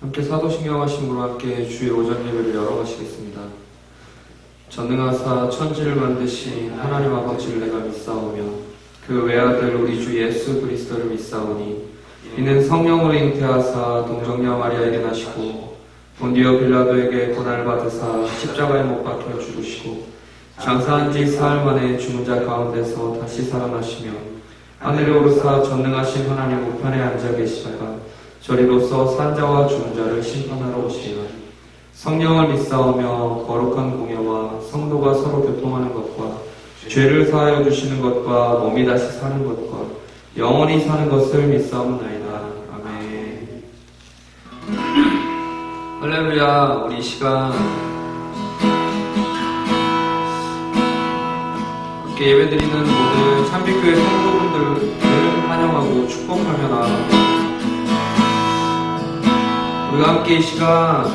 함께 사도신경 하심으로 함께 주의 오전 예배를 열어가시겠습니다. 전능하사 천지를 만드신 하나님 아버지를 내가 믿사오며 그 외아들 우리 주 예수 그리스도를 믿사오니 이는 성령으로 잉태하사 동정녀 마리아에게 나시고 본디오 빌라도에게 고난을 받으사 십자가에 못 박혀 죽으시고 장사한 지 사흘 만에 죽은 자 가운데서 다시 살아나시며 하늘에 오르사 전능하신 하나님 우편에 앉아 계시다가 저리로서 산자와 죽은 자를 심판하러 오시리라. 성령을 믿사오며 거룩한 공예와 성도가 서로 교통하는 것과 죄를 사하여 주시는 것과 몸이 다시 사는 것과 영원히 사는 것을 믿사옵나이다. 아멘. 할렐루야. 우리 이 시간 함께 예배드리는 모든 참빛교회 성도분들을 환영하고 축복하며 나아갑니다. 우리가 함께 이 시간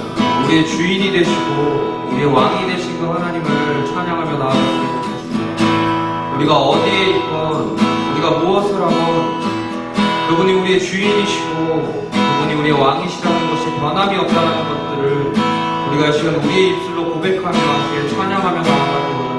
우리의 주인이 되시고 우리의 왕이 되신 그 하나님을 찬양하며 나아갔으면 좋겠습니다. 우리가 어디에 있건 우리가 무엇을 하건 그분이 우리의 주인이시고 그분이 우리의 왕이시라는 것이 변함이 없다는 것들을 우리가 이 시간 우리의 입술로 고백하며 함께 찬양하며 나아가기 원합니다.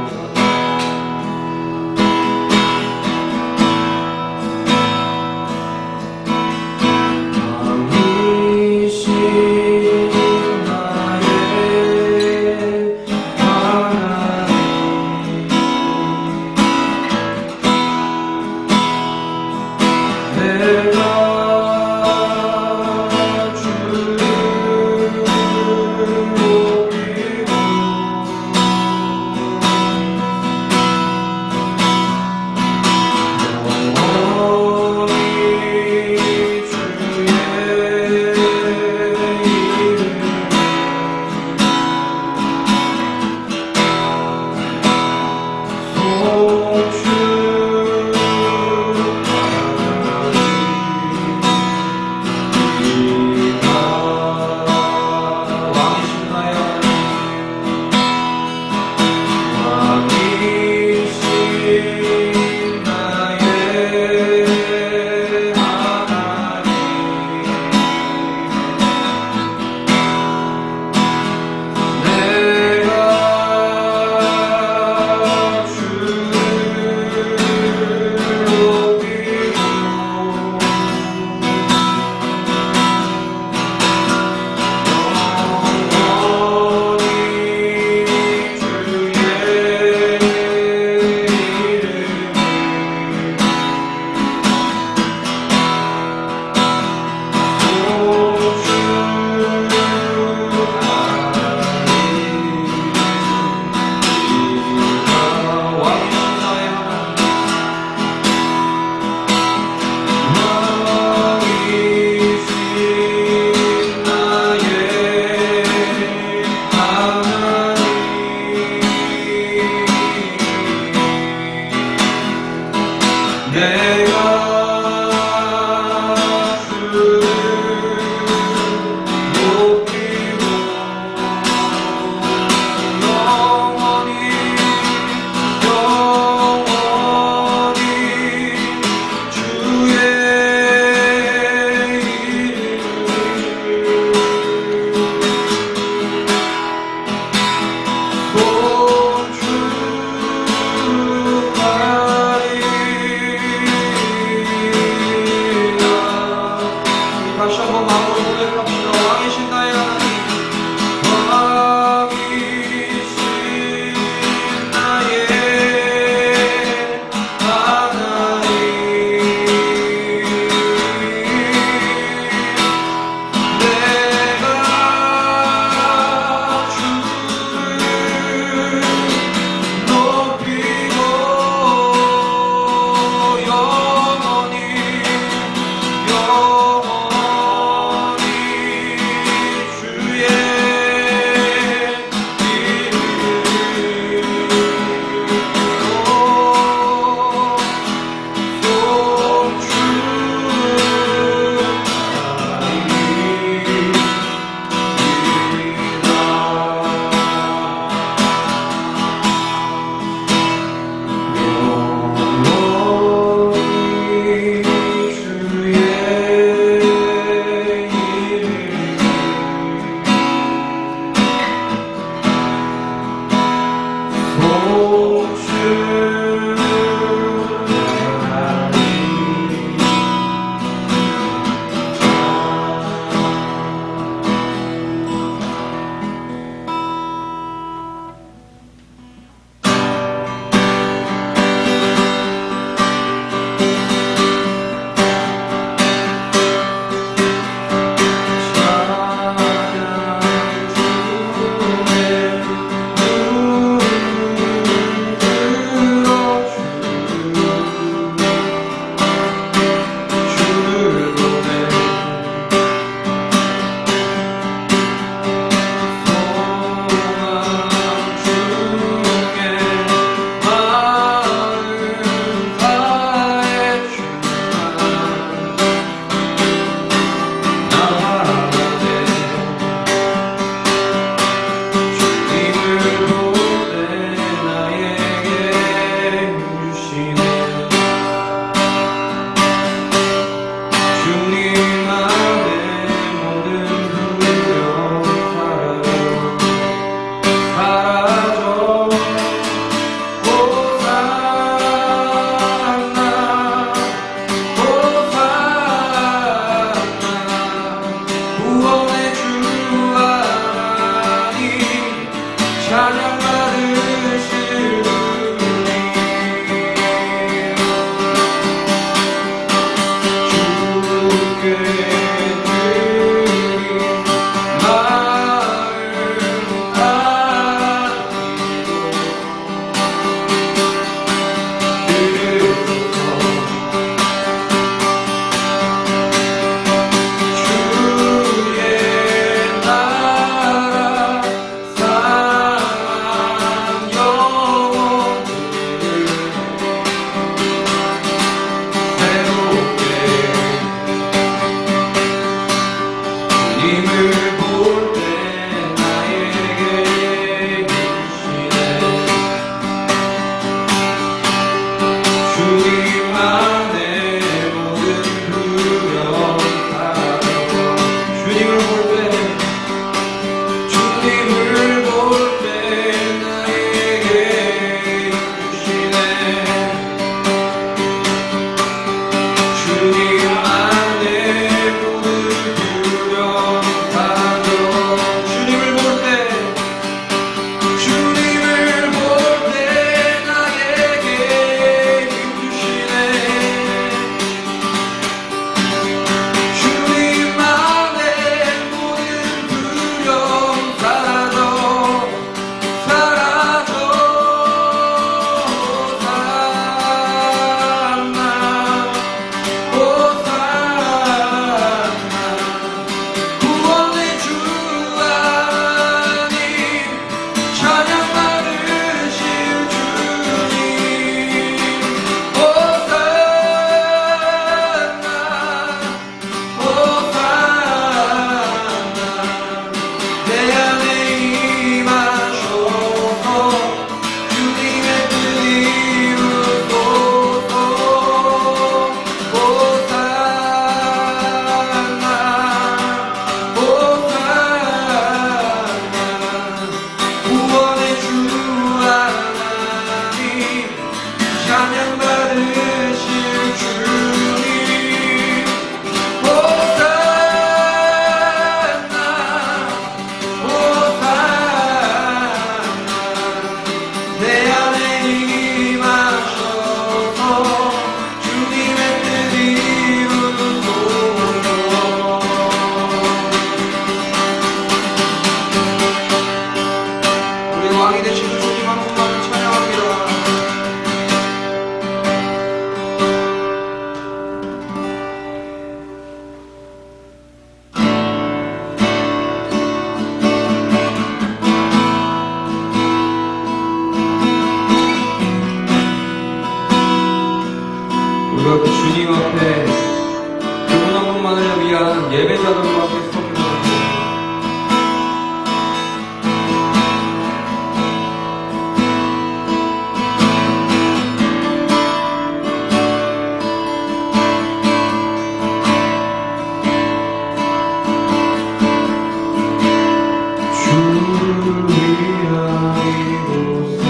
위한 이곳에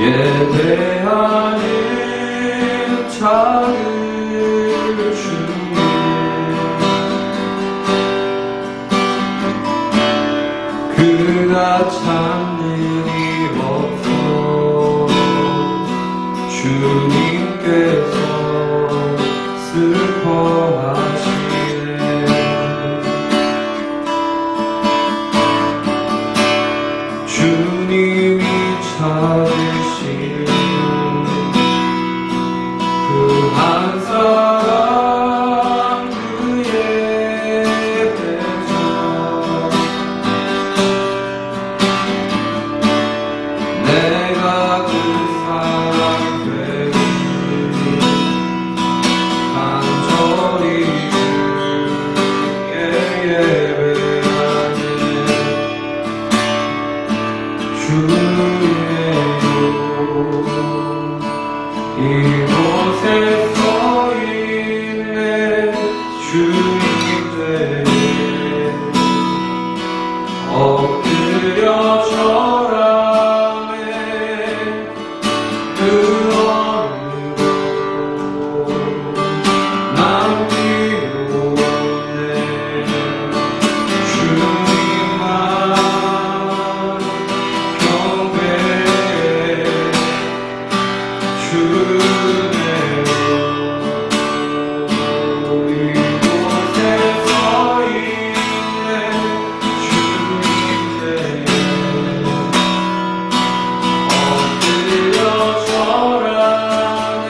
예배하는 작은 주님, 그가 찾는 일 없어 주님께서 슬퍼하시네. 주님이 찾으시는 그 한 사람, 그의 배자, 내가 그 사람 되니 간절히 주께 예배하네. 주님의 이곳에 서 있네. 주님 엎드려 절하네. 그 어느 곳 남기로 없네. 주님만 경배해. 주님의 이곳에 서 있네. 주님의 엎드려 절하네.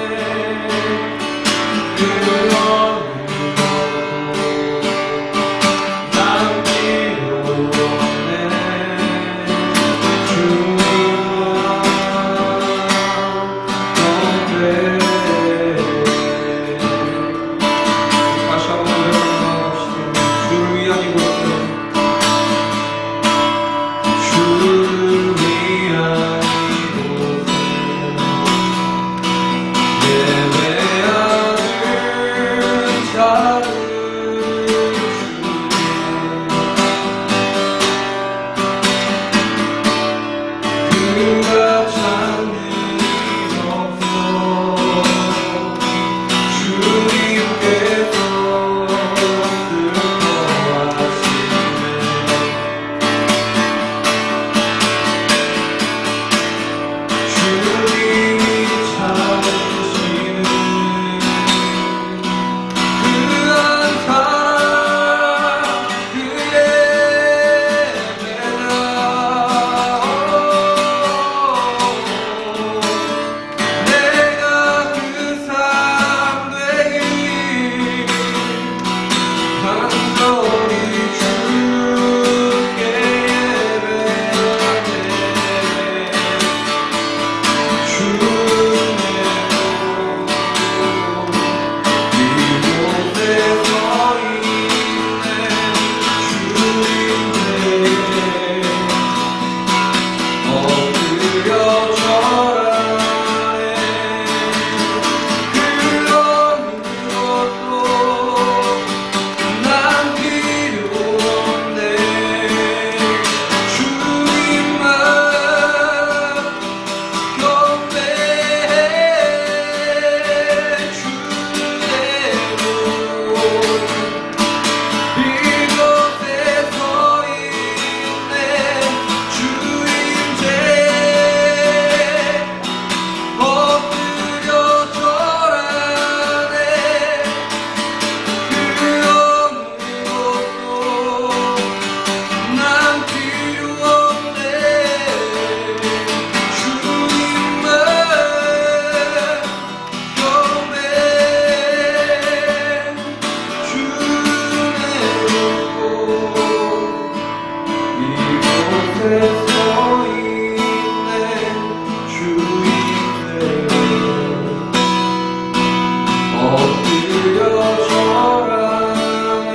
그 어느 곳 남기로 없네. 주님만 경배해. 다시 한번 노래 부르시고 주를 위한 이곳에, 주를 위한 이곳에 예배하는 작은 주님, 그가 찾는 일 없어 주님께서 슬퍼하시네. 주님이 찾으시는 그 한 사람, 그의 배나 내가 그 사람 되기 간절히 주께 예배하네. 주님의 이곳에 서 있네. 주님의 엎드려 절하네. 그 어느 것도 남기로 없네. 주님만 경배해. 주대로 이곳에 서 있네. 주임제 엎드려 절하네. 그 어느 곳도 남기로 없네. 주님만 경배해. 주대로 이곳에 서 있네. 주님의 엎드려 절하네.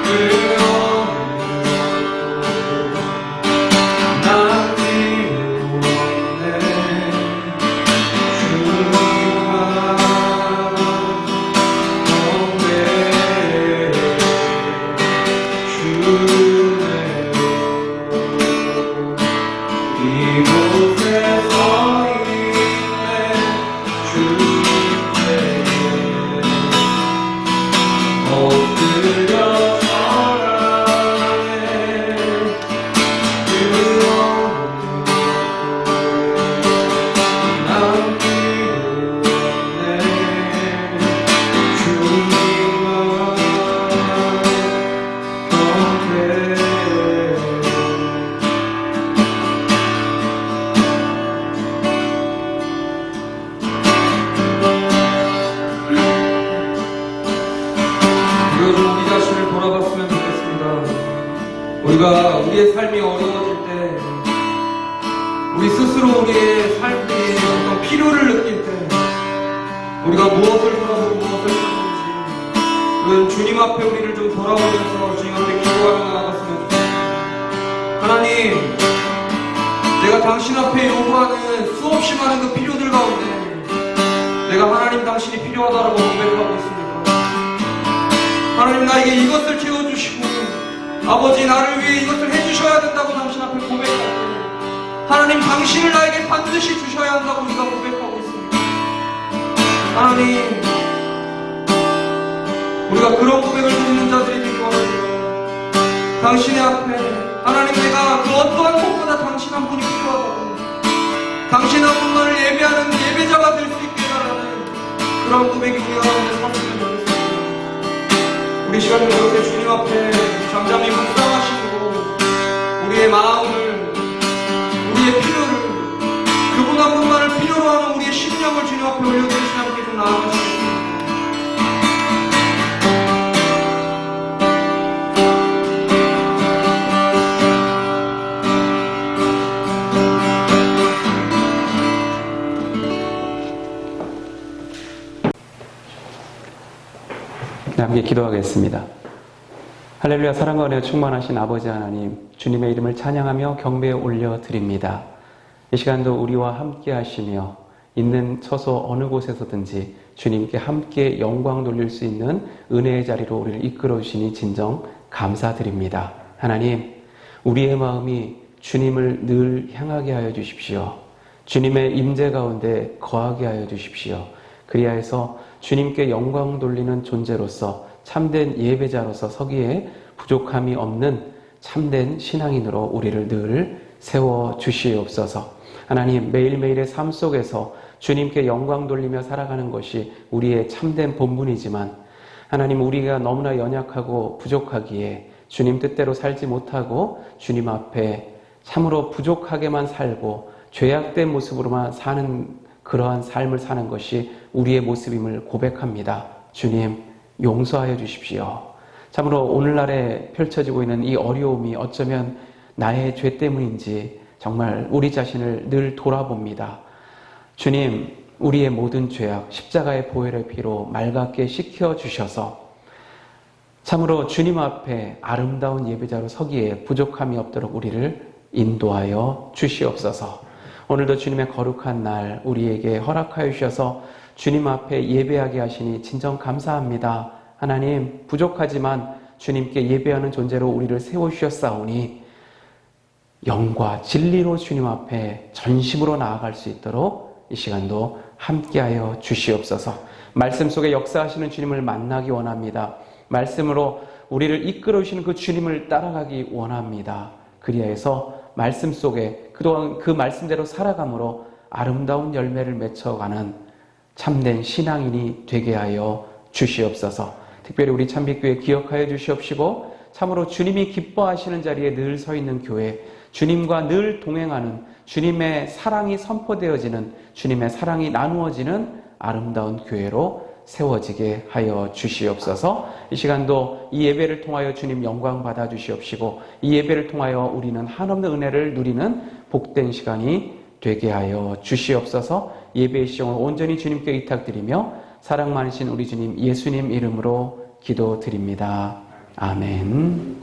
그 어느 곳도 남기로 없네. 주님만 경배해. 우리가 우리의 삶이 어려워질 때, 우리 스스로 우리의 삶들이 어떤 필요를 느낄 때, 우리가 무엇을 돌아보고 무엇을 찾는지, 우리는 주님 앞에 우리를 좀 돌아보면서 주님 앞에 기도하며 나아갔으면 좋겠습니다. 하나님, 내가 당신 앞에 요구하는 수없이 많은 그 필요들 가운데 내가 하나님 당신이 필요하다라고 고백하고 있습니다. 하나님, 나에게 이것을 채워주시고 아버지 나를 위해 이것을 해주셔야 된다고 당신 앞에 고백할 때 하나님 당신을 나에게 반드시 주셔야 한다고 우리가 고백하고 있습니다. 하나님, 우리가 그런 고백을 듣는 자들이 필요합니다. 당신의 앞에 하나님, 내가 그 어떠한 것보다 당신 한 분이 필요하다고, 당신 한 분만을 예배하는 예배자가 될 수 있게 해달라는 그런 고백이 우리 가운데 섰으면 좋겠습니다. 우리 시간에 이렇게 주님 앞에 잠잠히 묵상하시고 우리의 마음을, 우리의 필요를, 그분 한 분만을 필요로 하는 우리의 심령을 주님 앞에 올려드리시는 함께 좀 나아가시겠습니다. 함께 기도하겠습니다. 할렐루야. 사랑과 은혜에 충만하신 아버지 하나님, 주님의 이름을 찬양하며 경배에 올려드립니다. 이 시간도 우리와 함께 하시며 있는 처소 어느 곳에서든지 주님께 함께 영광 돌릴 수 있는 은혜의 자리로 우리를 이끌어 주시니 진정 감사드립니다. 하나님, 우리의 마음이 주님을 늘 향하게 하여 주십시오. 주님의 임재 가운데 거하게 하여 주십시오. 그리하여서 주님께 영광 돌리는 존재로서 참된 예배자로서 서기에 부족함이 없는 참된 신앙인으로 우리를 늘 세워주시옵소서. 하나님, 매일매일의 삶 속에서 주님께 영광 돌리며 살아가는 것이 우리의 참된 본분이지만 하나님, 우리가 너무나 연약하고 부족하기에 주님 뜻대로 살지 못하고 주님 앞에 참으로 부족하게만 살고 죄악된 모습으로만 사는 그러한 삶을 사는 것이 우리의 모습임을 고백합니다. 주님, 용서하여 주십시오. 참으로 오늘날에 펼쳐지고 있는 이 어려움이 어쩌면 나의 죄 때문인지 정말 우리 자신을 늘 돌아봅니다. 주님, 우리의 모든 죄악 십자가의 보혈의 피로 맑게 씻겨주셔서 참으로 주님 앞에 아름다운 예배자로 서기에 부족함이 없도록 우리를 인도하여 주시옵소서. 오늘도 주님의 거룩한 날 우리에게 허락하여 주셔서 주님 앞에 예배하게 하시니 진정 감사합니다. 하나님, 부족하지만 주님께 예배하는 존재로 우리를 세워주셨사오니 영과 진리로 주님 앞에 전심으로 나아갈 수 있도록 이 시간도 함께하여 주시옵소서. 말씀 속에 역사하시는 주님을 만나기 원합니다. 말씀으로 우리를 이끌어 주시는 그 주님을 따라가기 원합니다. 그리하여서 말씀 속에 그동안 그 말씀대로 살아감으로 아름다운 열매를 맺혀가는 참된 신앙인이 되게 하여 주시옵소서. 특별히 우리 참빛교회 기억하여 주시옵시고 참으로 주님이 기뻐하시는 자리에 늘 서 있는 교회, 주님과 늘 동행하는, 주님의 사랑이 선포되어지는, 주님의 사랑이 나누어지는 아름다운 교회로 세워지게 하여 주시옵소서. 이 시간도 이 예배를 통하여 주님 영광 받아 주시옵시고 이 예배를 통하여 우리는 한없는 은혜를 누리는 복된 시간이 되게 하여 주시옵소서. 예배의 시종을 온전히 주님께 의탁드리며 사랑 많으신 우리 주님 예수님 이름으로 기도드립니다. 아멘.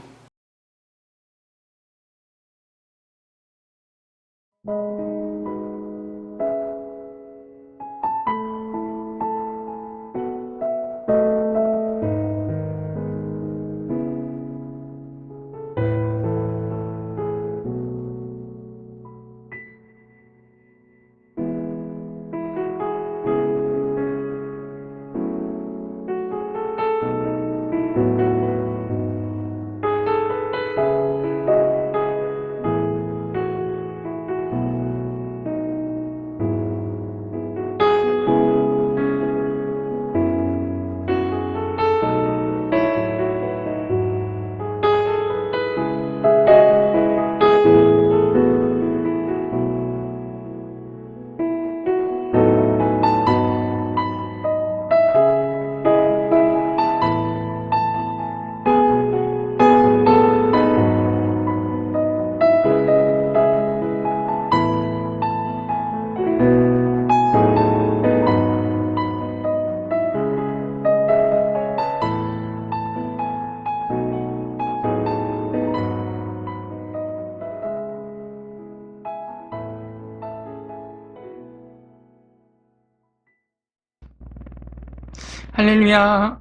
할렐루야.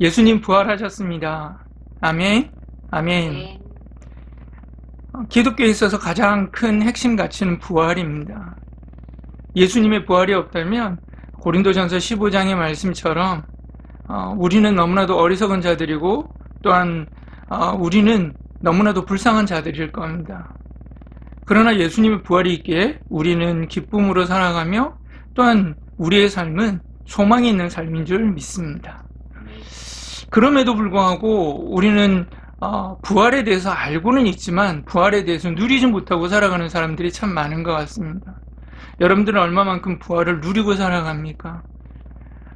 예수님 부활하셨습니다. 아멘. 아멘. 네. 기독교에 있어서 가장 큰 핵심 가치는 부활입니다. 예수님의 부활이 없다면 고린도전서 15장의 말씀처럼 우리는 너무나도 어리석은 자들이고 또한 우리는 너무나도 불쌍한 자들일 겁니다. 그러나 예수님의 부활이 있기에 우리는 기쁨으로 살아가며 또한 우리의 삶은 소망이 있는 삶인 줄 믿습니다. 그럼에도 불구하고 우리는 부활에 대해서 알고는 있지만 부활에 대해서 누리지 못하고 살아가는 사람들이 참 많은 것 같습니다. 여러분들은 얼마만큼 부활을 누리고 살아갑니까?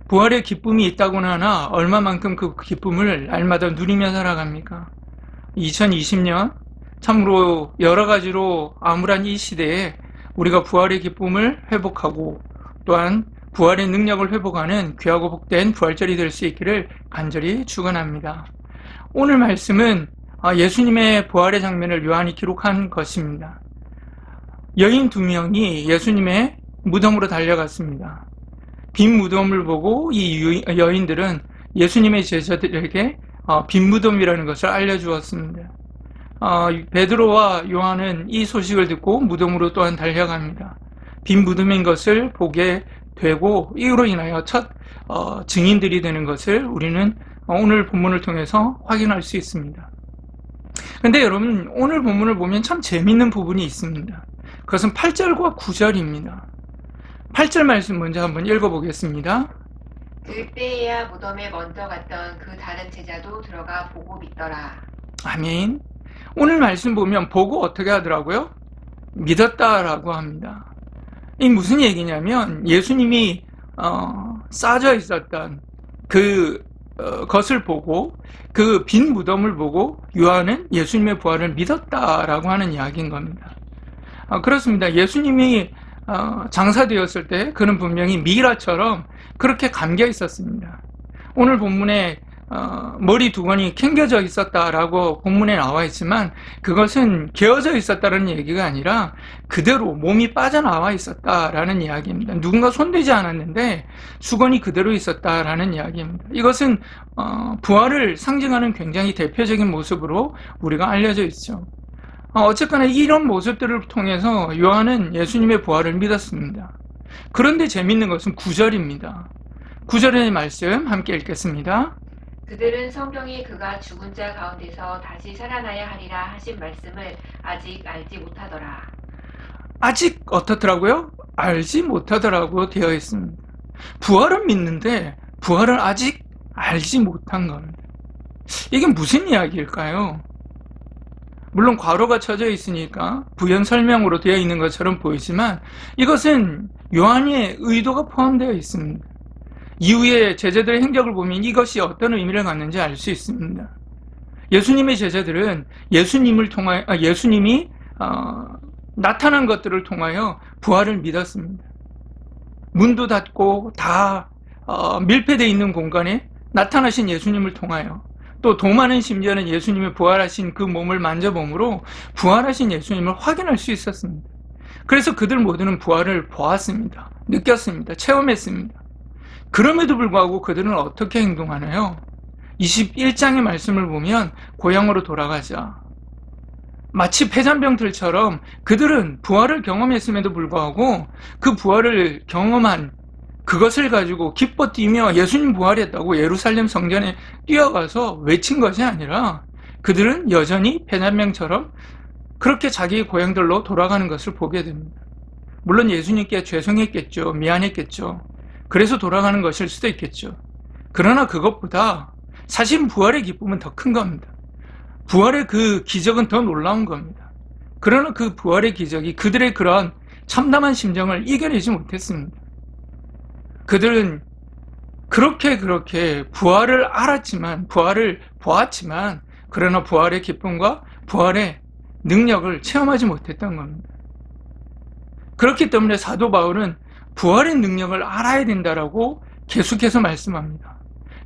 부활의 기쁨이 있다고는 하나 얼마만큼 그 기쁨을 날마다 누리며 살아갑니까? 2020년 참으로 여러 가지로 암울한 이 시대에 우리가 부활의 기쁨을 회복하고 또한 부활의 능력을 회복하는 귀하고 복된 부활절이 될 수 있기를 간절히 축원합니다. 오늘 말씀은 예수님의 부활의 장면을 요한이 기록한 것입니다. 여인 2명이 예수님의 무덤으로 달려갔습니다. 빈 무덤을 보고 이 여인들은 예수님의 제자들에게 빈 무덤이라는 것을 알려주었습니다. 베드로와 요한은 이 소식을 듣고 무덤으로 또한 달려갑니다. 빈 무덤인 것을 보게 되고 이로 인하여 첫 증인들이 되는 것을 우리는 오늘 본문을 통해서 확인할 수 있습니다. 그런데 여러분 오늘 본문을 보면 참 재밌는 부분이 있습니다. 그것은 8절과 9절입니다. 8절 말씀 먼저 한번 읽어보겠습니다. 그때야 무덤에 먼저 갔던 그 다른 제자도 들어가 보고 믿더라. 아멘. 오늘 말씀 보면 보고 어떻게 하더라고요? 믿었다라고 합니다. 이 무슨 얘기냐면 예수님이 싸져 있었던 것을 보고 그 빈 무덤을 보고 요한은 예수님의 부활을 믿었다라고 하는 이야기인 겁니다. 그렇습니다. 예수님이 장사되었을 때 그는 분명히 미라처럼 그렇게 감겨 있었습니다. 오늘 본문에 머리 두건이 캥겨져 있었다라고 본문에 나와 있지만 그것은 개어져 있었다는 얘기가 아니라 그대로 몸이 빠져나와 있었다라는 이야기입니다. 누군가 손대지 않았는데 수건이 그대로 있었다라는 이야기입니다. 이것은 부활을 상징하는 굉장히 대표적인 모습으로 우리가 알려져 있죠. 어쨌거나 이런 모습들을 통해서 요한은 예수님의 부활을 믿었습니다. 그런데 재밌는 것은 9절입니다. 9절의 말씀 함께 읽겠습니다. 그들은 성경이 그가 죽은 자 가운데서 다시 살아나야 하리라 하신 말씀을 아직 알지 못하더라. 아직 어떻더라고요? 알지 못하더라고 되어 있습니다. 부활은 믿는데 부활을 아직 알지 못한 겁니다. 이게 무슨 이야기일까요? 물론 괄호가 쳐져 있으니까 부연 설명으로 되어 있는 것처럼 보이지만 이것은 요한의 의도가 포함되어 있습니다. 이후에 제자들의 행적을 보면 이것이 어떤 의미를 갖는지 알 수 있습니다. 예수님의 제자들은 예수님이 나타난 것들을 통하여 부활을 믿었습니다. 문도 닫고 다 밀폐되어 있는 공간에 나타나신 예수님을 통하여 또 도마는 심지어는 예수님이 부활하신 그 몸을 만져봄으로 부활하신 예수님을 확인할 수 있었습니다. 그래서 그들 모두는 부활을 보았습니다. 느꼈습니다. 체험했습니다. 그럼에도 불구하고 그들은 어떻게 행동하나요? 21장의 말씀을 보면 고향으로 돌아가자. 마치 폐잔병들처럼 그들은 부활을 경험했음에도 불구하고 그 부활을 경험한 그것을 가지고 기뻐 뛰며 예수님 부활했다고 예루살렘 성전에 뛰어가서 외친 것이 아니라 그들은 여전히 폐잔병처럼 그렇게 자기 고향들로 돌아가는 것을 보게 됩니다. 물론 예수님께 죄송했겠죠. 미안했겠죠. 그래서 돌아가는 것일 수도 있겠죠. 그러나 그것보다 사실 부활의 기쁨은 더 큰 겁니다. 부활의 그 기적은 더 놀라운 겁니다. 그러나 그 부활의 기적이 그들의 그런 참담한 심정을 이겨내지 못했습니다. 그들은 그렇게 부활을 알았지만, 부활을 보았지만, 그러나 부활의 기쁨과 부활의 능력을 체험하지 못했던 겁니다. 그렇기 때문에 사도 바울은 부활의 능력을 알아야 된다라고 계속해서 말씀합니다.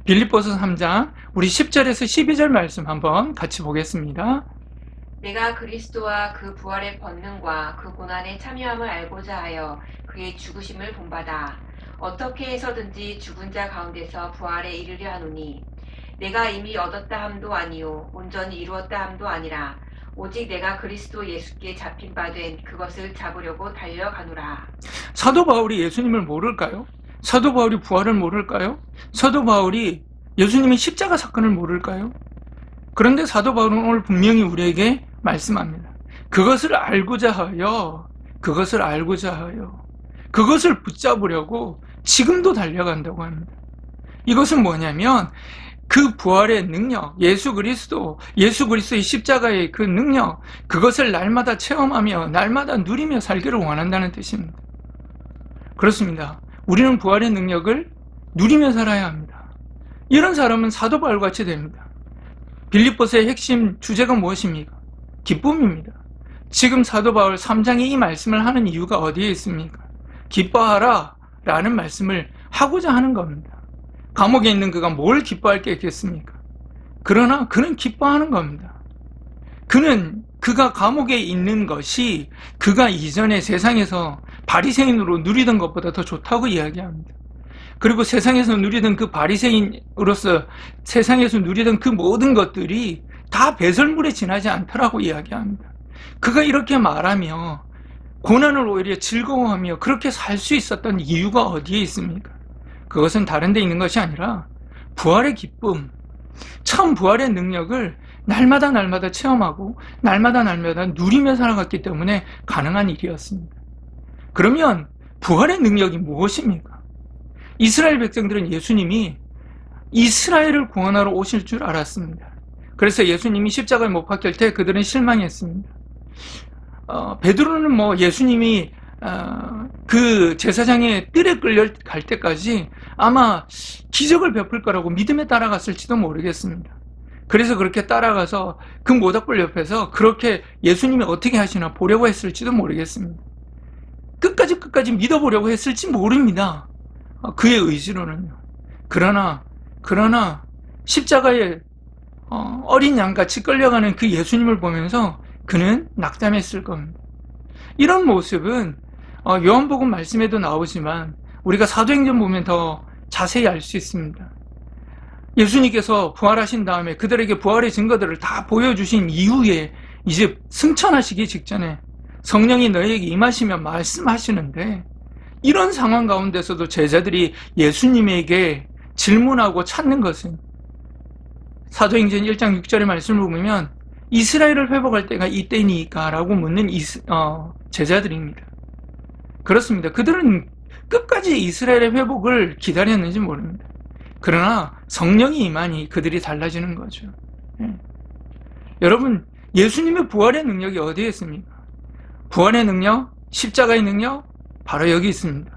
빌립보서 3장 우리 10절에서 12절 말씀 한번 같이 보겠습니다. 내가 그리스도와 그 부활의 권능과 그 고난의 참여함을 알고자 하여 그의 죽으심을 본받아 어떻게 해서든지 죽은 자 가운데서 부활에 이르려 하노니 내가 이미 얻었다 함도 아니요 온전히 이루었다 함도 아니라 오직 내가 그리스도 예수께 잡힌 바 된 그것을 잡으려고 달려가노라. 사도 바울이 예수님을 모를까요? 사도 바울이 부활을 모를까요? 사도 바울이 예수님의 십자가 사건을 모를까요? 그런데 사도 바울은 오늘 분명히 우리에게 말씀합니다. 그것을 알고자 하여 그것을 붙잡으려고 지금도 달려간다고 합니다. 이것은 뭐냐면 그 부활의 능력, 예수 그리스도의 십자가의 그 능력, 그것을 날마다 체험하며 날마다 누리며 살기를 원한다는 뜻입니다. 그렇습니다. 우리는 부활의 능력을 누리며 살아야 합니다. 이런 사람은 사도 바울 같이 됩니다. 빌립보서의 핵심 주제가 무엇입니까? 기쁨입니다. 지금 사도 바울 3장에 이 말씀을 하는 이유가 어디에 있습니까? 기뻐하라 라는 말씀을 하고자 하는 겁니다. 감옥에 있는 그가 뭘 기뻐할 게 있겠습니까? 그러나 그는 기뻐하는 겁니다. 그가 감옥에 있는 것이 그가 이전에 세상에서 바리새인으로 누리던 것보다 더 좋다고 이야기합니다. 그리고 세상에서 누리던 그 바리새인으로서 세상에서 누리던 그 모든 것들이 다 배설물에 지나지 않더라고 이야기합니다. 그가 이렇게 말하며 고난을 오히려 즐거워하며 그렇게 살 수 있었던 이유가 어디에 있습니까? 그것은 다른 데 있는 것이 아니라 부활의 기쁨, 처음 부활의 능력을 날마다 체험하고 날마다 누리며 살아갔기 때문에 가능한 일이었습니다. 그러면 부활의 능력이 무엇입니까? 이스라엘 백성들은 예수님이 이스라엘을 구원하러 오실 줄 알았습니다. 그래서 예수님이 십자가에 못 박힐 때 그들은 실망했습니다. 베드로는 예수님이 그 제사장의 뜰에 끌려갈 때까지 아마 기적을 베풀 거라고 믿음에 따라갔을지도 모르겠습니다. 그래서 그렇게 따라가서 그 모닥불 옆에서 그렇게 예수님이 어떻게 하시나 보려고 했을지도 모르겠습니다. 끝까지 믿어보려고 했을지 모릅니다. 그의 의지로는요. 그러나 십자가에 어린 양같이 끌려가는 그 예수님을 보면서 그는 낙담했을 겁니다. 이런 모습은 요한복음 말씀에도 나오지만 우리가 사도행전 보면 더 자세히 알 수 있습니다. 예수님께서 부활하신 다음에 그들에게 부활의 증거들을 다 보여주신 이후에 이제 승천하시기 직전에 성령이 너희에게 임하시며 말씀하시는데 이런 상황 가운데서도 제자들이 예수님에게 질문하고 찾는 것은 사도행전 1장 6절의 말씀을 보면 이스라엘을 회복할 때가 이때니까 라고 묻는 제자들입니다. 그렇습니다. 그들은 끝까지 이스라엘의 회복을 기다렸는지 모릅니다. 그러나 성령이 임하니 그들이 달라지는 거죠. 여러분, 예수님의 부활의 능력이 어디에 있습니까? 부활의 능력, 십자가의 능력, 바로 여기 있습니다.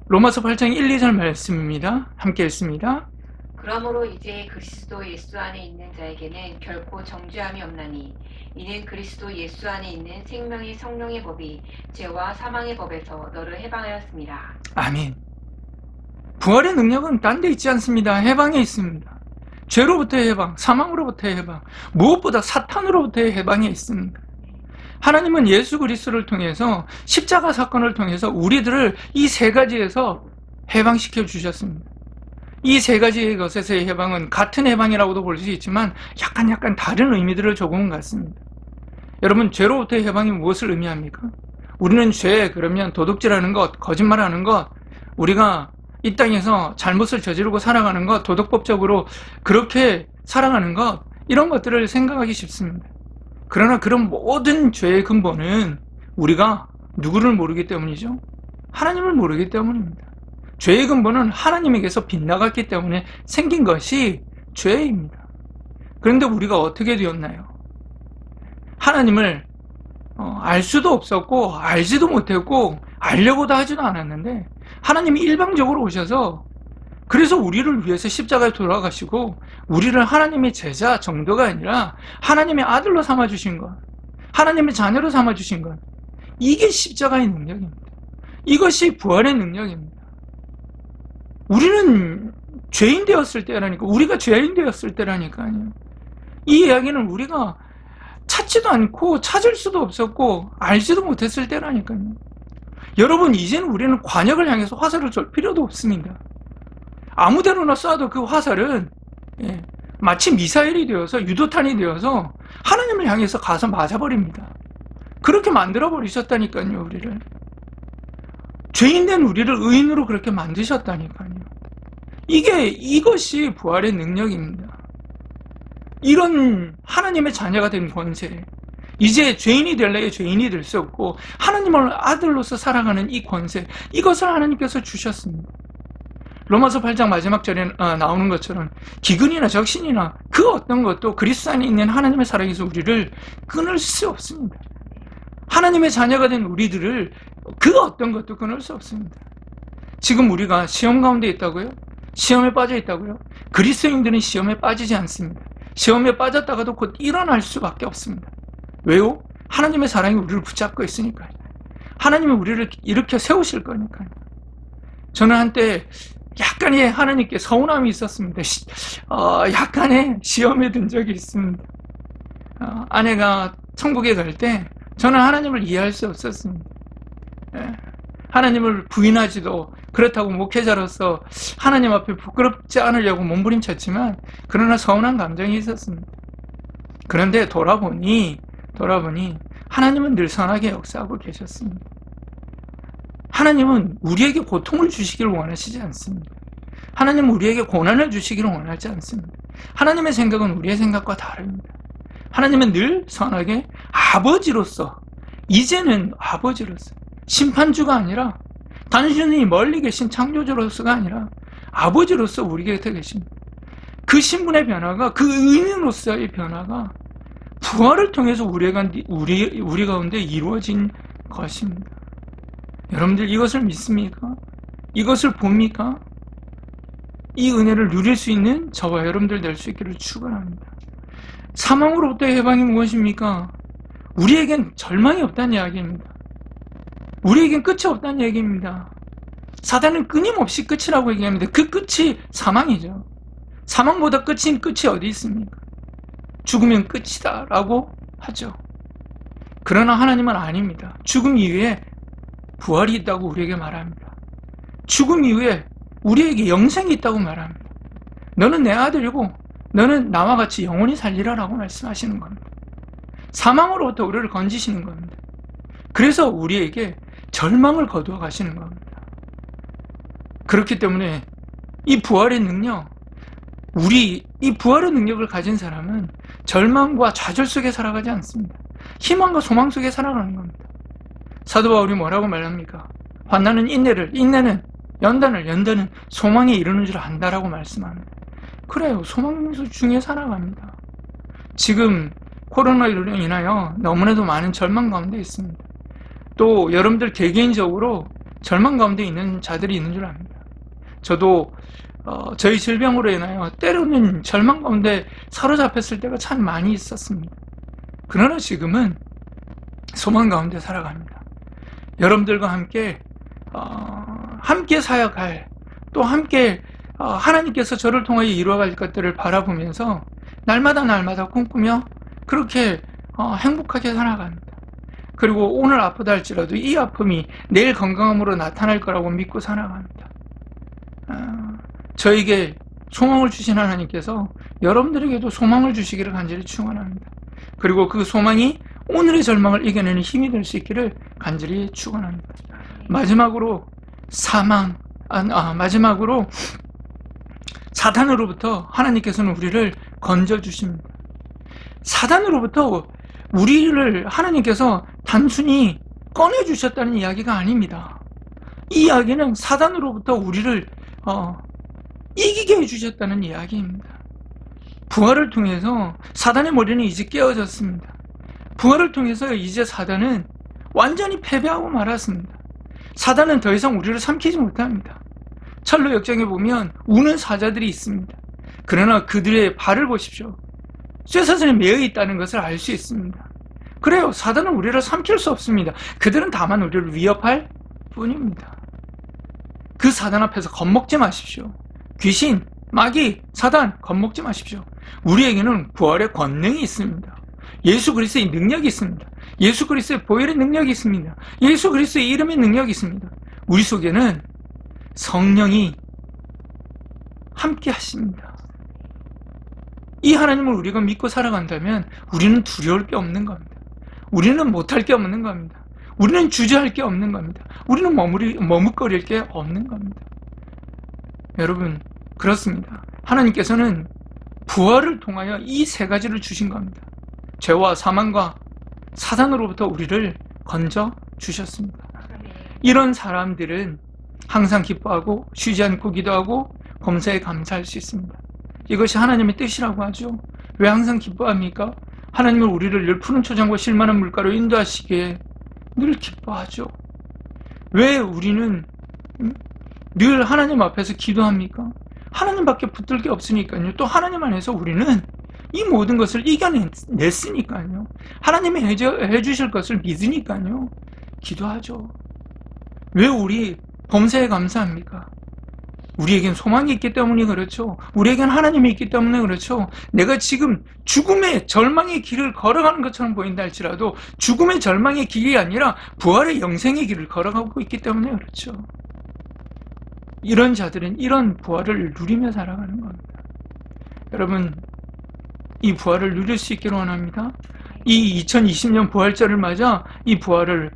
로마서 8장 1, 2절 말씀입니다. 함께 읽습니다. 그러므로 이제 그리스도 예수 안에 있는 자에게는 결코 정죄함이 없나니 이는 그리스도 예수 안에 있는 생명의 성령의 법이 죄와 사망의 법에서 너를 해방하였습니다. 아멘. 부활의 능력은 딴 데 있지 않습니다. 해방에 있습니다. 죄로부터의 해방, 사망으로부터의 해방, 무엇보다 사탄으로부터의 해방에 있습니다. 하나님은 예수 그리스도를 통해서 십자가 사건을 통해서 우리들을 이 세 가지에서 해방시켜 주셨습니다. 이 세 가지의 것에서의 해방은 같은 해방이라고도 볼 수 있지만 약간 다른 의미들을 조금은 갖습니다. 여러분, 죄로부터의 해방이 무엇을 의미합니까? 우리는 죄, 그러면 도둑질하는 것, 거짓말하는 것, 우리가 이 땅에서 잘못을 저지르고 살아가는 것, 도덕법적으로 그렇게 살아가는 것, 이런 것들을 생각하기 쉽습니다. 그러나 그런 모든 죄의 근본은 우리가 누구를 모르기 때문이죠? 하나님을 모르기 때문입니다. 죄의 근본은 하나님에게서 빗나갔기 때문에 생긴 것이 죄입니다. 그런데 우리가 어떻게 되었나요? 하나님을 알 수도 없었고 알지도 못했고 알려고도 하지도 않았는데 하나님이 일방적으로 오셔서 그래서 우리를 위해서 십자가에 돌아가시고 우리를 하나님의 제자 정도가 아니라 하나님의 아들로 삼아주신 것, 하나님의 자녀로 삼아주신 것, 이게 십자가의 능력입니다. 이것이 부활의 능력입니다. 우리는 죄인 되었을 때라니까, 우리가 죄인 되었을 때라니까요. 이 이야기는 우리가 찾지도 않고 찾을 수도 없었고 알지도 못했을 때라니까요. 여러분, 이제는 우리는 관역을 향해서 화살을 쏠 필요도 없습니다. 아무데로나 쏴도 그 화살은 마치 미사일이 되어서 유도탄이 되어서 하나님을 향해서 가서 맞아버립니다. 그렇게 만들어버리셨다니까요. 우리를 죄인된 우리를 의인으로 그렇게 만드셨다니까요. 이것이 부활의 능력입니다. 이런 하나님의 자녀가 된 권세, 이제 죄인이 될래야 죄인이 될 수 없고 하나님을 아들로서 살아가는 이 권세, 이것을 하나님께서 주셨습니다. 로마서 8장 마지막 절에 나오는 것처럼 기근이나 적신이나 그 어떤 것도 그리스도 안에 있는 하나님의 사랑에서 우리를 끊을 수 없습니다. 하나님의 자녀가 된 우리들을 그 어떤 것도 끊을 수 없습니다. 지금 우리가 시험 가운데 있다고요? 시험에 빠져 있다고요? 그리스도인들은 시험에 빠지지 않습니다. 시험에 빠졌다가도 곧 일어날 수밖에 없습니다. 왜요? 하나님의 사랑이 우리를 붙잡고 있으니까요. 하나님은 우리를 일으켜 세우실 거니까요. 저는 한때 약간의 하나님께 서운함이 있었습니다. 약간의 시험에 든 적이 있습니다. 아내가 천국에 갈 때 저는 하나님을 이해할 수 없었습니다. 하나님을 부인하지도, 그렇다고 목회자로서 하나님 앞에 부끄럽지 않으려고 몸부림쳤지만 그러나 서운한 감정이 있었습니다. 그런데 돌아보니 하나님은 늘 선하게 역사하고 계셨습니다. 하나님은 우리에게 고통을 주시기를 원하시지 않습니다. 하나님은 우리에게 고난을 주시기를 원하지 않습니다. 하나님의 생각은 우리의 생각과 다릅니다. 하나님은 늘 선하게 아버지로서, 이제는 아버지로서, 심판주가 아니라 단순히 멀리 계신 창조주로서가 아니라 아버지로서 우리 곁에 계십니다. 그 신분의 변화가, 그 의인으로서의 변화가 부활을 통해서 우리 가운데 이루어진 것입니다. 여러분들 이것을 믿습니까? 이것을 봅니까? 이 은혜를 누릴 수 있는 저와 여러분들 될 수 있기를 축원합니다. 사망으로부터의 해방이 무엇입니까? 우리에겐 절망이 없다는 이야기입니다. 우리에겐 끝이 없다는 얘기입니다. 사단은 끊임없이 끝이라고 얘기합니다. 그 끝이 사망이죠. 사망보다 끝이 어디 있습니까? 죽으면 끝이다 라고 하죠. 그러나 하나님은 아닙니다. 죽음 이후에 부활이 있다고 우리에게 말합니다. 죽음 이후에 우리에게 영생이 있다고 말합니다. 너는 내 아들이고 너는 나와 같이 영원히 살리라 라고 말씀하시는 겁니다. 사망으로부터 우리를 건지시는 겁니다. 그래서 우리에게 절망을 거두어 가시는 겁니다. 그렇기 때문에 이 부활의 능력, 이 부활의 능력을 가진 사람은 절망과 좌절 속에 살아가지 않습니다. 희망과 소망 속에 살아가는 겁니다. 사도 바울이 뭐라고 말합니까? 환난은 인내는 연단은 소망에 이르는 줄 안다라고 말씀합니다. 그래요. 소망 중에 살아갑니다. 지금 코로나19로 인하여 너무나도 많은 절망 가운데 있습니다. 또 여러분들 개개인적으로 절망 가운데 있는 자들이 있는 줄 압니다. 저도 저희 질병으로 인하여 때로는 절망 가운데 사로잡혔을 때가 참 많이 있었습니다. 그러나 지금은 소망 가운데 살아갑니다. 여러분들과 함께 사역할, 또 함께 하나님께서 저를 통하여 이루어갈 것들을 바라보면서 날마다 꿈꾸며 그렇게 행복하게 살아갑니다. 그리고 오늘 아프다 할지라도 이 아픔이 내일 건강함으로 나타날 거라고 믿고 살아갑니다. 저에게 소망을 주신 하나님께서 여러분들에게도 소망을 주시기를 간절히 축원합니다. 그리고 그 소망이 오늘의 절망을 이겨내는 힘이 될 수 있기를 간절히 축원합니다. 마지막으로 마지막으로 사단으로부터 하나님께서는 우리를 건져주십니다. 사단으로부터 우리를 하나님께서 단순히 꺼내주셨다는 이야기가 아닙니다. 이 이야기는 사단으로부터 우리를 이기게 해주셨다는 이야기입니다. 부활을 통해서 사단의 머리는 이제 깨어졌습니다. 부활을 통해서 이제 사단은 완전히 패배하고 말았습니다. 사단은 더 이상 우리를 삼키지 못합니다. 철로 역정에 보면 우는 사자들이 있습니다. 그러나 그들의 발을 보십시오. 쇠사슬에 매여 있다는 것을 알 수 있습니다. 그래요. 사단은 우리를 삼킬 수 없습니다. 그들은 다만 우리를 위협할 뿐입니다. 그 사단 앞에서 겁먹지 마십시오. 귀신, 마귀, 사단 겁먹지 마십시오. 우리에게는 부활의 권능이 있습니다. 예수 그리스도의 능력이 있습니다. 예수 그리스도의 보혈의 능력이 있습니다. 예수 그리스도의 이름의 능력이 있습니다. 우리 속에는 성령이 함께 하십니다. 이 하나님을 우리가 믿고 살아간다면 우리는 두려울 게 없는 겁니다. 우리는 못할 게 없는 겁니다. 우리는 주저할 게 없는 겁니다. 우리는 머뭇거릴 게 없는 겁니다. 여러분, 그렇습니다. 하나님께서는 부활을 통하여 이 세 가지를 주신 겁니다. 죄와 사망과 사단으로부터 우리를 건져 주셨습니다. 이런 사람들은 항상 기뻐하고 쉬지 않고 기도하고 범사에 감사할 수 있습니다. 이것이 하나님의 뜻이라고 하죠. 왜 항상 기뻐합니까? 하나님은 우리를 늘 푸른 초장과 실만한 물가로 인도하시기에 늘 기뻐하죠. 왜 우리는 늘 하나님 앞에서 기도합니까? 하나님밖에 붙들 게 없으니까요. 또 하나님 안에서 우리는 이 모든 것을 이겨냈으니까요. 하나님이 해주실 것을 믿으니까요. 기도하죠. 왜 우리 범사에 감사합니까? 우리에겐 소망이 있기 때문에 그렇죠. 우리에겐 하나님이 있기 때문에 그렇죠. 내가 지금 죽음의 절망의 길을 걸어가는 것처럼 보인다 할지라도 죽음의 절망의 길이 아니라 부활의 영생의 길을 걸어가고 있기 때문에 그렇죠. 이런 자들은 이런 부활을 누리며 살아가는 겁니다. 여러분, 이 부활을 누릴 수 있기를 원합니다. 이 2020년 부활절을 맞아 이 부활의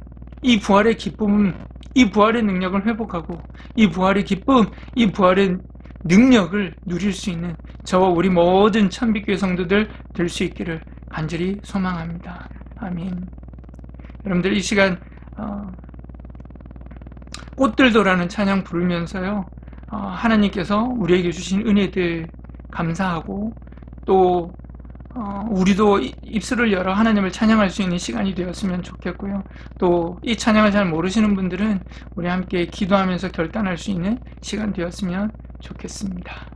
기쁨, 이 부활의 능력을 회복하고 이 부활의 기쁨, 이 부활의 능력을 누릴 수 있는 저와 우리 모든 참빛교회 성도들 될 수 있기를 간절히 소망합니다. 아멘. 여러분들 이 시간 꽃들도라는 찬양 부르면서요, 하나님께서 우리에게 주신 은혜들 감사하고 또 우리도 입술을 열어 하나님을 찬양할 수 있는 시간이 되었으면 좋겠고요. 또 이 찬양을 잘 모르시는 분들은 우리 함께 기도하면서 결단할 수 있는 시간 되었으면 좋겠습니다.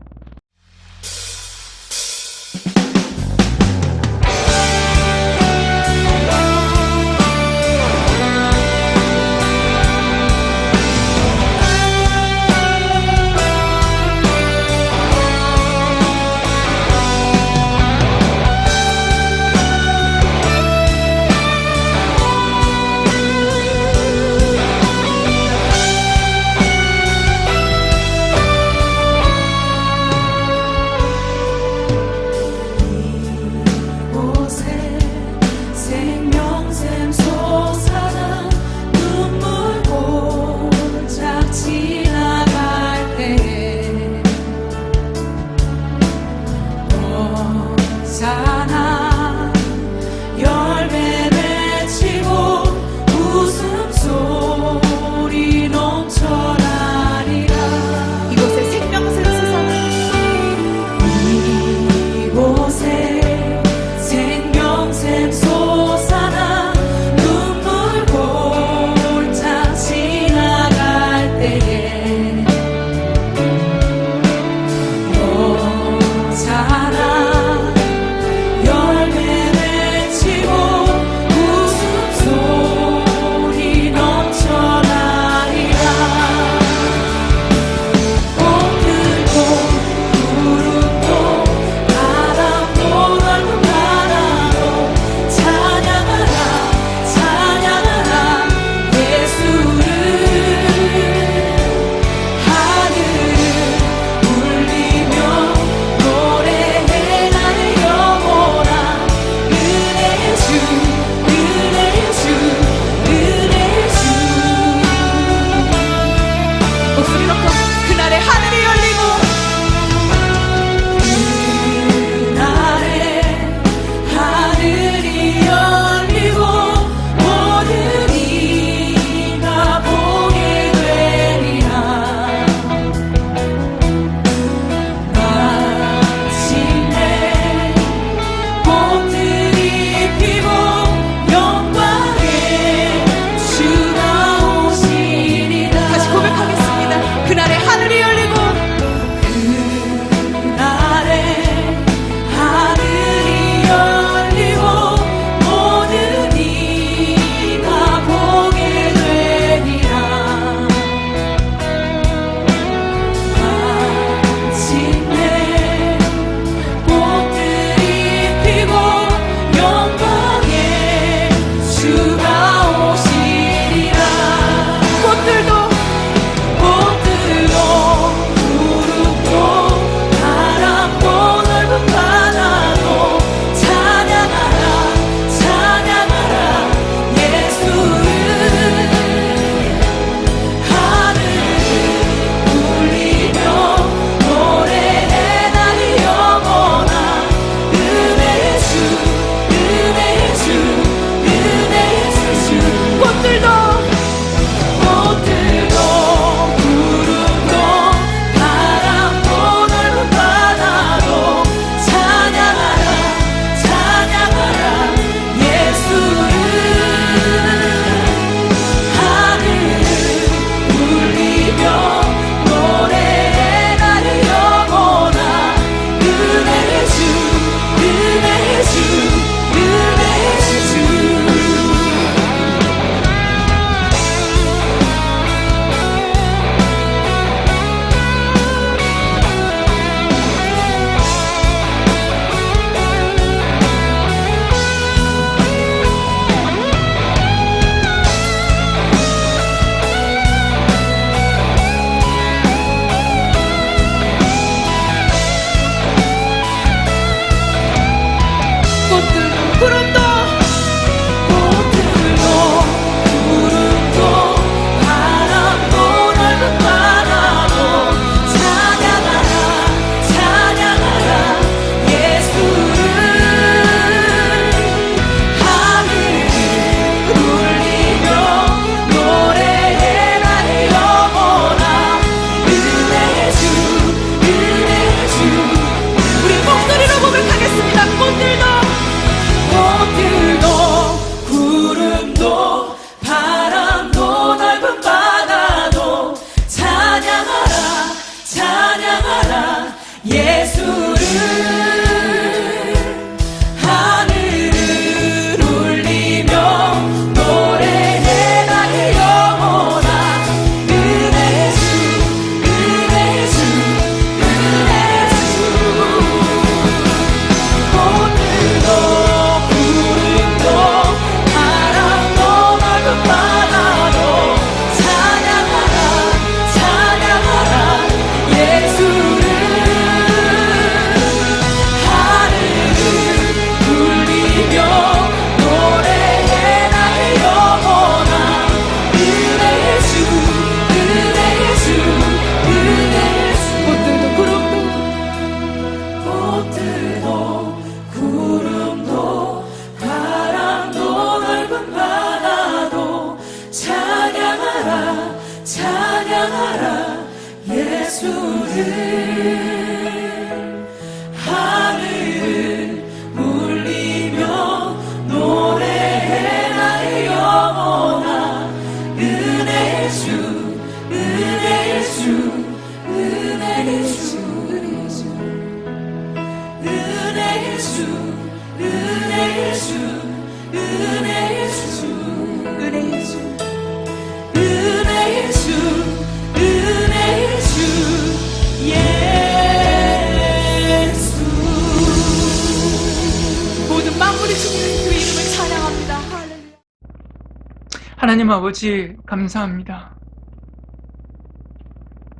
하나님 아버지 감사합니다.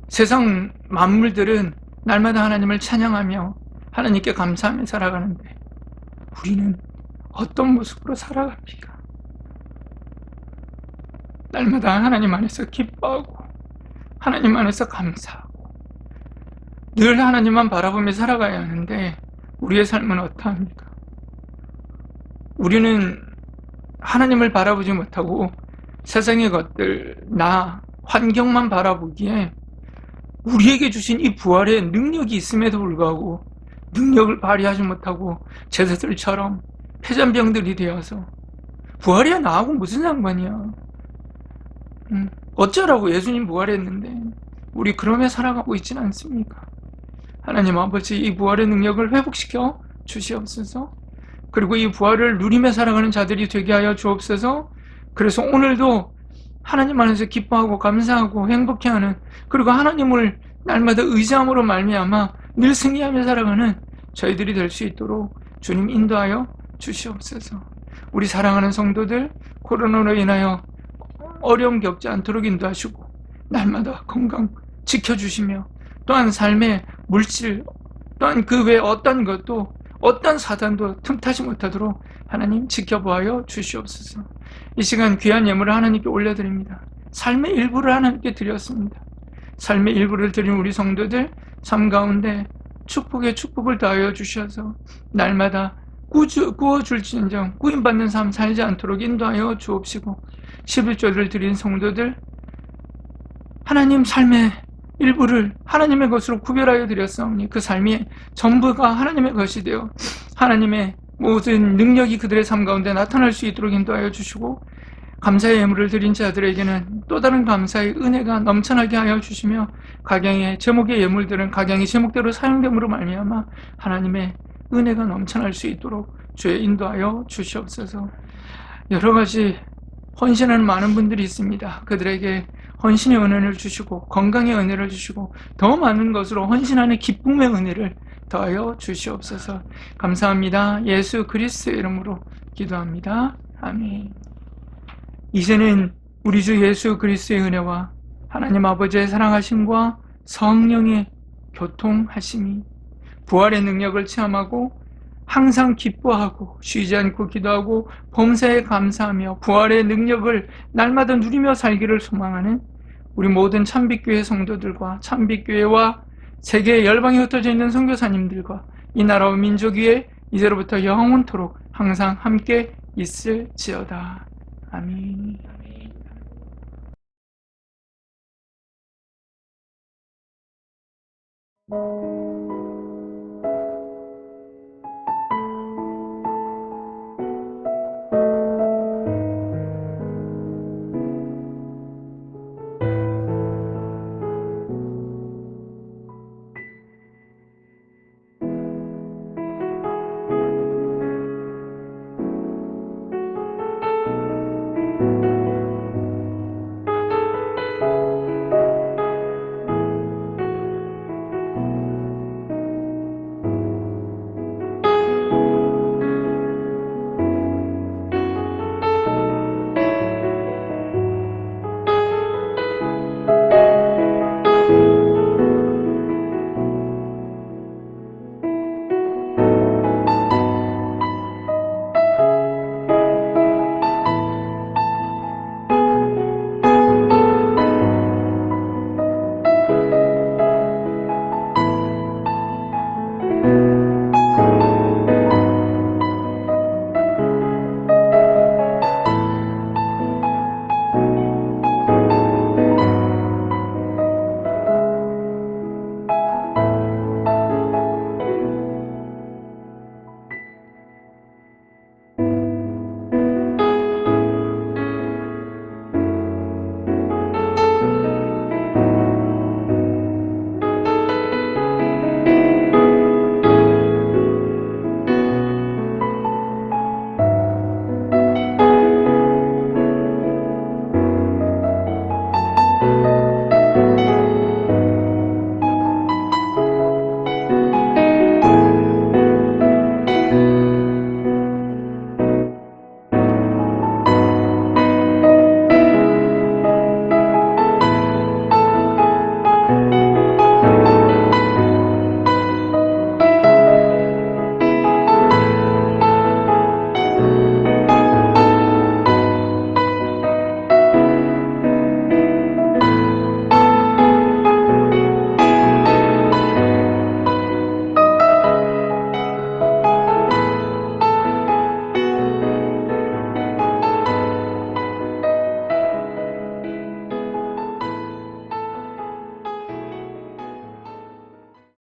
세상 만물들은 날마다 하나님을 찬양하며 하나님께 감사하며 살아가는데 우리는 어떤 모습으로 살아갑니까? 날마다 하나님 안에서 기뻐하고 하나님 안에서 감사하고 늘 하나님만 바라보며 살아가야 하는데 우리의 삶은 어떠합니까? 우리는 하나님을 바라보지 못하고 세상의 것들, 나, 환경만 바라보기에 우리에게 주신 이 부활의 능력이 있음에도 불구하고 능력을 발휘하지 못하고 제자들처럼 폐잔병들이 되어서 부활이야 나하고 무슨 상관이야. 어쩌라고 예수님 부활했는데 우리 그러며 살아가고 있진 않습니까? 하나님 아버지 이 부활의 능력을 회복시켜 주시옵소서. 그리고 이 부활을 누리며 살아가는 자들이 되게 하여 주옵소서. 그래서 오늘도 하나님 안에서 기뻐하고 감사하고 행복해하는, 그리고 하나님을 날마다 의지함으로 말미암아 늘 승리하며 살아가는 저희들이 될 수 있도록 주님 인도하여 주시옵소서. 우리 사랑하는 성도들 코로나로 인하여 어려움 겪지 않도록 인도하시고 날마다 건강 지켜주시며 또한 삶의 물질 또한 그 외 어떤 것도 어떤 사단도 틈타지 못하도록 하나님 지켜보아여 주시옵소서. 이 시간 귀한 예물을 하나님께 올려드립니다. 삶의 일부를 하나님께 드렸습니다. 삶의 일부를 드린 우리 성도들 삶 가운데 축복에 축복을 더하여 주셔서 날마다 구워줄진정 구인받는 삶 살지 않도록 인도하여 주옵시고 11조를 드린 성도들 하나님 삶의 일부를 하나님의 것으로 구별하여 드렸사오니 그 삶이 전부가 하나님의 것이 되어 하나님의 모든 능력이 그들의 삶 가운데 나타날 수 있도록 인도하여 주시고 감사의 예물을 드린 자들에게는 또 다른 감사의 은혜가 넘쳐나게 하여 주시며 각양의 제목의 예물들은 각양의 제목대로 사용됨으로 말미암아 하나님의 은혜가 넘쳐날 수 있도록 주의 인도하여 주시옵소서. 여러 가지 헌신하는 많은 분들이 있습니다. 그들에게 헌신의 은혜를 주시고 건강의 은혜를 주시고 더 많은 것으로 헌신하는 기쁨의 은혜를 더하여 주시옵소서. 감사합니다. 예수 그리스도의 이름으로 기도합니다. 아멘. 이제는 우리 주 예수 그리스도의 은혜와 하나님 아버지의 사랑하심과 성령의 교통하심이 부활의 능력을 체험하고 항상 기뻐하고 쉬지 않고 기도하고 범사에 감사하며 부활의 능력을 날마다 누리며 살기를 소망하는 우리 모든 참빛교회 성도들과 참빛교회와 세계 열방에 흩어져 있는 선교사님들과 이 나라와 민족 위에 이제로부터 영원토록 항상 함께 있을지어다. 아멘.